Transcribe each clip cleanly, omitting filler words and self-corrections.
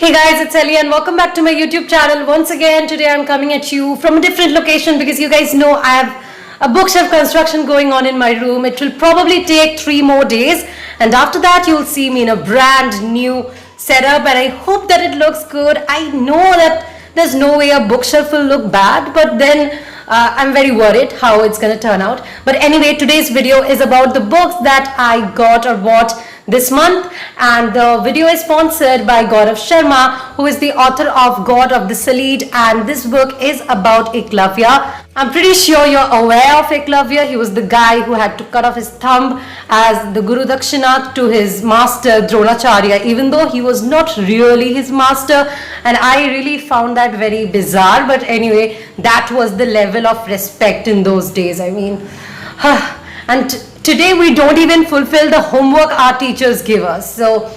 Hey guys, it's Ellie and welcome back to my YouTube channel. Once again, today I'm coming at you from a different location because you guys know I have a bookshelf construction going on in my room. It will probably take 3 more days and after that you'll see me in a brand new setup and I hope that it looks good. I know that there's no way a bookshelf will look bad, but then I'm very worried how it's gonna turn out. But anyway, today's video is about the books that I got or bought this month, and the video is sponsored by Gaurav Sharma, who is the author of God of the Sullied, and this book is about Eklavya. I'm pretty sure you're aware of Eklavya. He was the guy who had to cut off his thumb as the Guru Dakshina to his master Dronacharya, even though he was not really his master, and I really found that very bizarre. But anyway, that was the level of respect in those days. I mean, and today we don't even fulfill the homework our teachers give us. So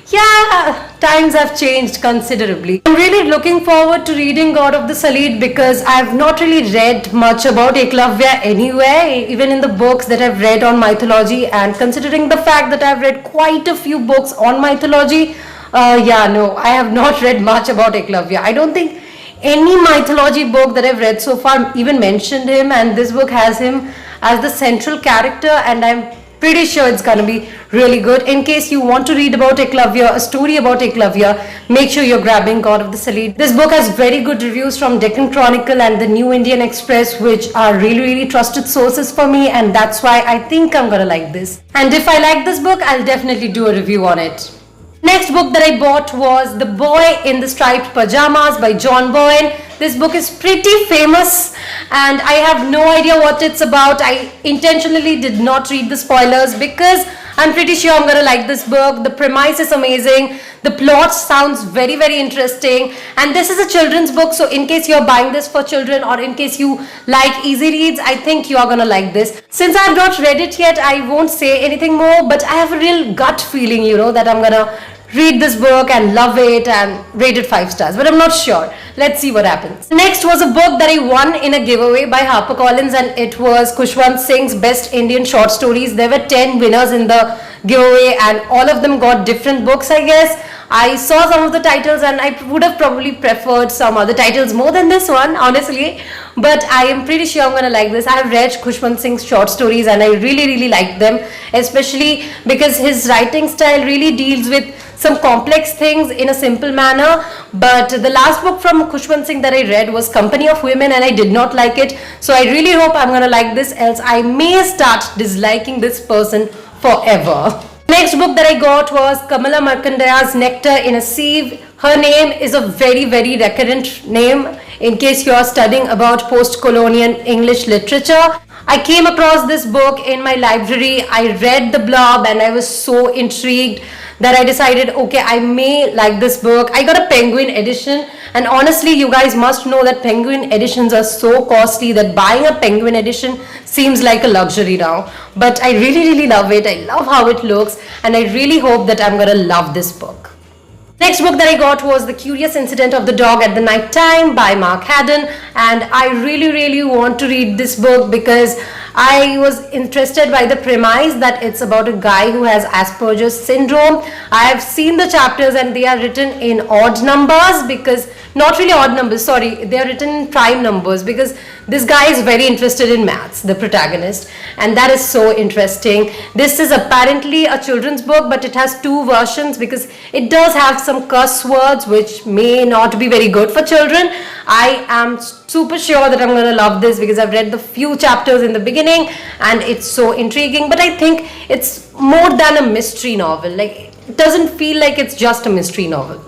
yeah, times have changed considerably. I'm really looking forward to reading God of the Sullied because I've not really read much about Eklavya anywhere, even in the books that I've read on mythology, and considering the fact that I've read quite a few books on mythology, I have not read much about Eklavya. I don't think any mythology book that I've read so far even mentioned him, and this book has him as the central character, and I'm pretty sure it's gonna be really good. In case you want to read about Eklavya, a story about Eklavya, make sure you're grabbing God of the Sullied. This book has very good reviews from Deccan Chronicle and the New Indian Express, which are really trusted sources for me, and that's why I think I'm gonna like this. And if I like this book, I'll definitely do a review on it. Next book that I bought was The Boy in the Striped Pyajamas by John Bowen. This book is pretty famous and I have no idea what it's about. I intentionally did not read the spoilers because I'm pretty sure I'm gonna like this book. The premise is amazing. The plot sounds very interesting, and this is a children's book, so in case you're buying this for children or in case you like easy reads, I think you are gonna like this. Since I have not read it yet, I won't say anything more, but I have a real gut feeling, that I'm gonna read this book and love it and rate it 5 stars, but I'm not sure. Let's see what happens. Next was a book that I won in a giveaway by HarperCollins, and it was Khushwant Singh's Best Indian Short Stories. There were 10 winners in the giveaway and all of them got different books, I guess. I saw some of the titles and I would have probably preferred some other titles more than this one, honestly, but I am pretty sure I'm gonna like this. I have read Khushwant Singh's short stories and I really like them, especially because his writing style really deals with some complex things in a simple manner. But the last book from Khushwant Singh that I read was Company of Women and I did not like it, so I really hope I'm gonna like this, else I may start disliking this person forever. Next book that I got was Kamala Markandaya's Nectar in a Sieve. Her name is a very recurrent name in case you are studying about post-colonial English literature. I came across this book in my library. I read the blurb and I was so intrigued that I decided, okay, I may like this book. I got a Penguin edition, and honestly, you guys must know that Penguin editions are so costly that buying a Penguin edition seems like a luxury now. But I really love it. I love how it looks, and I really hope that I'm gonna love this book. Next book that I got was The Curious Incident of the Dog at the Night Time by Mark Haddon, and I really want to read this book because I was interested by the premise that it's about a guy who has Asperger's syndrome. I have seen the chapters and they are written in odd numbers, because not really odd numbers, sorry, they are written in prime numbers, because this guy is very interested in maths, the protagonist, and that is so interesting. This is apparently a children's book, but it has 2 versions because it does have some curse words which may not be very good for children. I am super sure that I'm gonna love this because I've read the few chapters in the beginning and it's so intriguing, but I think it's more than a mystery novel. Like, it doesn't feel like it's just a mystery novel.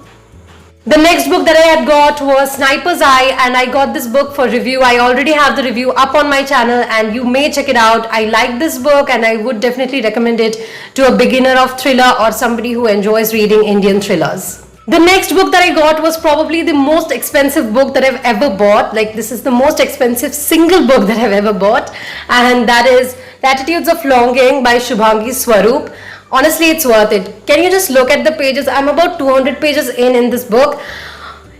The next book that I had got was Sniper's Eye, and I got this book for review. I already have the review up on my channel and you may check it out. I like this book and I would definitely recommend it to a beginner of thriller or somebody who enjoys reading Indian thrillers. The next book that I got was probably the most expensive book that I've ever bought. Like, this is the most expensive single book that I've ever bought, and that is Latitudes of Longing by Shubhangi Swaroop. Honestly, it's worth it. Can you just look at the pages? I'm about 200 pages in this book.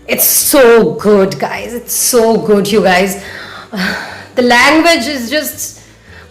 It's so good, guys. It's so good, you guys. The language is just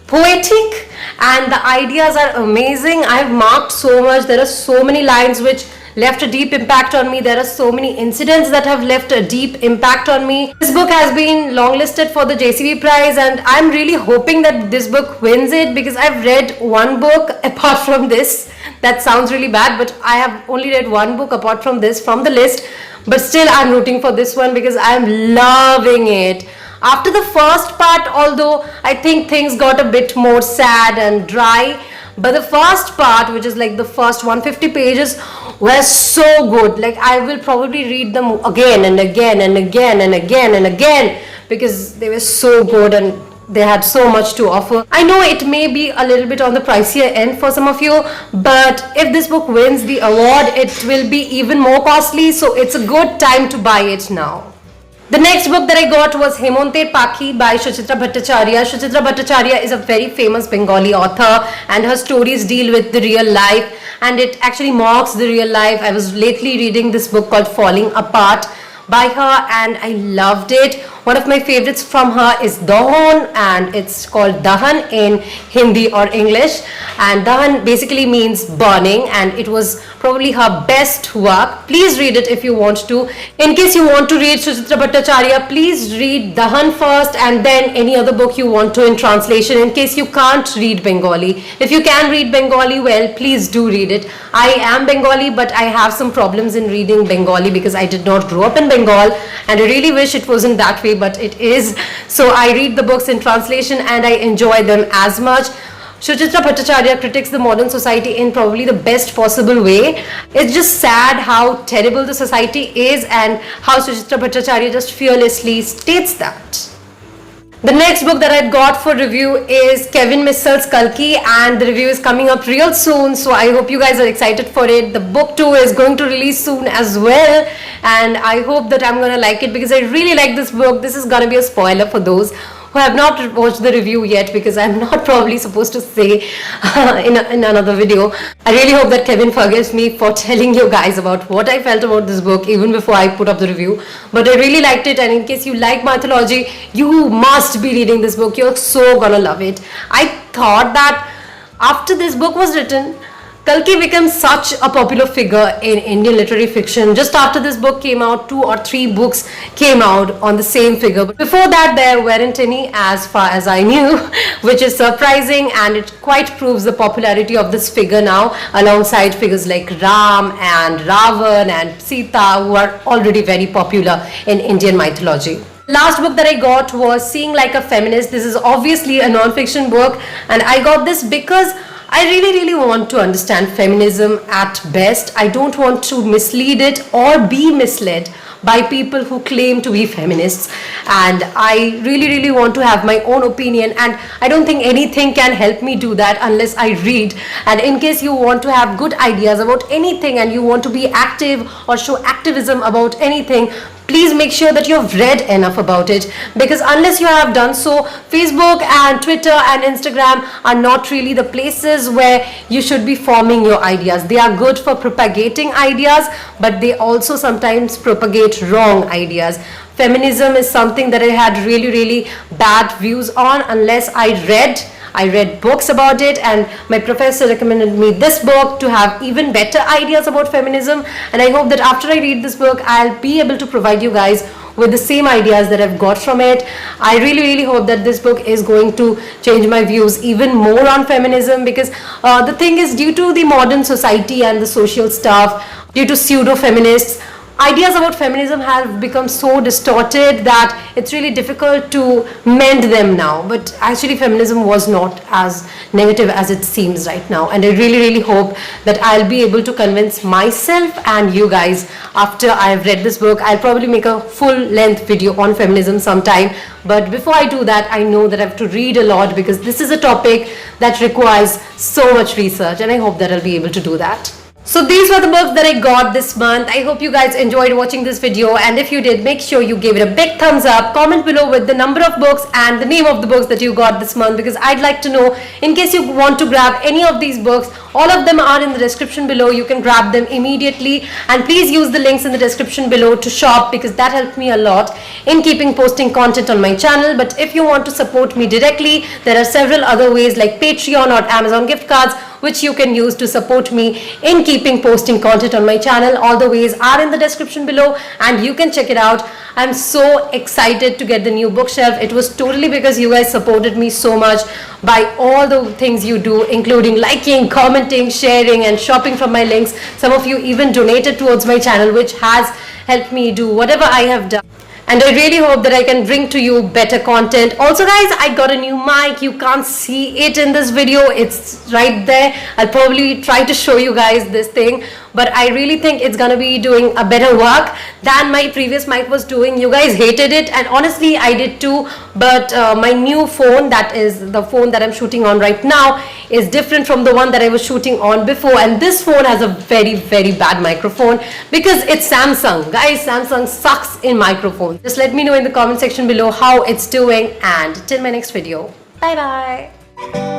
poetic and the ideas are amazing. I've marked so much. There are so many lines which left a deep impact on me. There are so many incidents that have left a deep impact on me. This book has been longlisted for the JCB prize, and I'm really hoping that this book wins it, because I've read one book apart from this. That sounds really bad, but I have only read one book apart from this from the list, but still I'm rooting for this one because I'm loving it. After the first part, although I think things got a bit more sad and dry, but the first part, which is like the first 150 pages, were so good. Like, I will probably read them again and again and again and again and again, because they were so good and they had so much to offer. I know it may be a little bit on the pricier end for some of you, but if this book wins the award, it will be even more costly, so it's a good time to buy it now. The next book that I got was Hemanter Pakhi by Suchitra Bhattacharya. Suchitra Bhattacharya is a very famous Bengali author, and her stories deal with the real life, and it actually mocks the real life. I was lately reading this book called Falling Apart by her, and I loved it. One of my favorites from her is Dahan, and it's called Dahan in Hindi or English, and Dahan basically means burning, and it was probably her best work. Please read it if you want to. In case you want to read Suchitra Bhattacharya, please read Dahan first and then any other book you want to in translation, in case you can't read Bengali. If you can read Bengali, well, please do read it. I am Bengali, but I have some problems in reading Bengali because I did not grow up in Bengal, and I really wish it wasn't that way, but it is. So I read the books in translation and I enjoy them as much. Suchitra Bhattacharya critiques the modern society in probably the best possible way. It's just sad how terrible the society is, and how Suchitra Bhattacharya just fearlessly states that. The next book that I got for review is Kevin Missel's Kalki, and the review is coming up real soon, so I hope you guys are excited for it. The book 2 is going to release soon as well, and I hope that I'm gonna like it because I really like this book. This is gonna be a spoiler for those who have not watched the review yet, because I'm not probably supposed to say in another video. I really hope that Kevin forgives me for telling you guys about what I felt about this book even before I put up the review. But I really liked it, and in case you like mythology, you must be reading this book. You're so gonna love it. I thought that after this book was written, Kalki became such a popular figure in Indian literary fiction. Just after this book came out, 2 or 3 books came out on the same figure. But before that, there weren't any, as far as I knew, which is surprising, and it quite proves the popularity of this figure now, alongside figures like Ram and Ravan and Sita, who are already very popular in Indian mythology. Last book that I got was Seeing Like a Feminist. This is obviously a non-fiction book, and I got this because I really want to understand feminism at best. I don't want to mislead it or be misled by people who claim to be feminists, and I really want to have my own opinion, and I don't think anything can help me do that unless I read. And in case you want to have good ideas about anything and you want to be active or show activism about anything, please make sure that you have read enough about it, because unless you have done so, Facebook and Twitter and Instagram are not really the places where you should be forming your ideas. They are good for propagating ideas, but they also sometimes propagate wrong ideas. Feminism is something that I had really bad views on unless I read books about it, and my professor recommended me this book to have even better ideas about feminism. And I hope that after I read this book, I'll be able to provide you guys with the same ideas that I've got from it. I really hope that this book is going to change my views even more on feminism, because the thing is, due to the modern society and the social stuff, due to pseudo-feminists, ideas about feminism have become so distorted that it's really difficult to mend them now. But actually feminism was not as negative as it seems right now, and I really hope that I'll be able to convince myself and you guys after I've read this book. I'll probably make a full-length video on feminism sometime, but before I do that, I know that I have to read a lot, because this is a topic that requires so much research, and I hope that I'll be able to do that. So these were the books that I got this month. I hope you guys enjoyed watching this video, and if you did, make sure you gave it a big thumbs up. Comment below with the number of books and the name of the books that you got this month, because I'd like to know, in case you want to grab any of these books. All of them are in the description below. You can grab them immediately, and please use the links in the description below to shop, because that helped me a lot in keeping posting content on my channel. But if you want to support me directly, there are several other ways like Patreon or Amazon gift cards, which you can use to support me in keeping posting content on my channel. All the ways are in the description below and you can check it out. I'm so excited to get the new bookshelf. It was totally because you guys supported me so much by all the things you do, including liking, commenting, sharing and shopping from my links. Some of you even donated towards my channel, which has helped me do whatever I have done. And I really hope that I can bring to you better content. Also guys, I got a new mic. You can't see it in this video. It's right there. I'll probably try to show you guys this thing. But I really think it's gonna be doing a better work than my previous mic was doing. You guys hated it and honestly I did too. But my new phone, that is the phone that I'm shooting on right now, is different from the one that I was shooting on before. And this phone has a very, very bad microphone because it's Samsung. Guys, Samsung sucks in microphones. Just let me know in the comment section below how it's doing, and till my next video. Bye bye.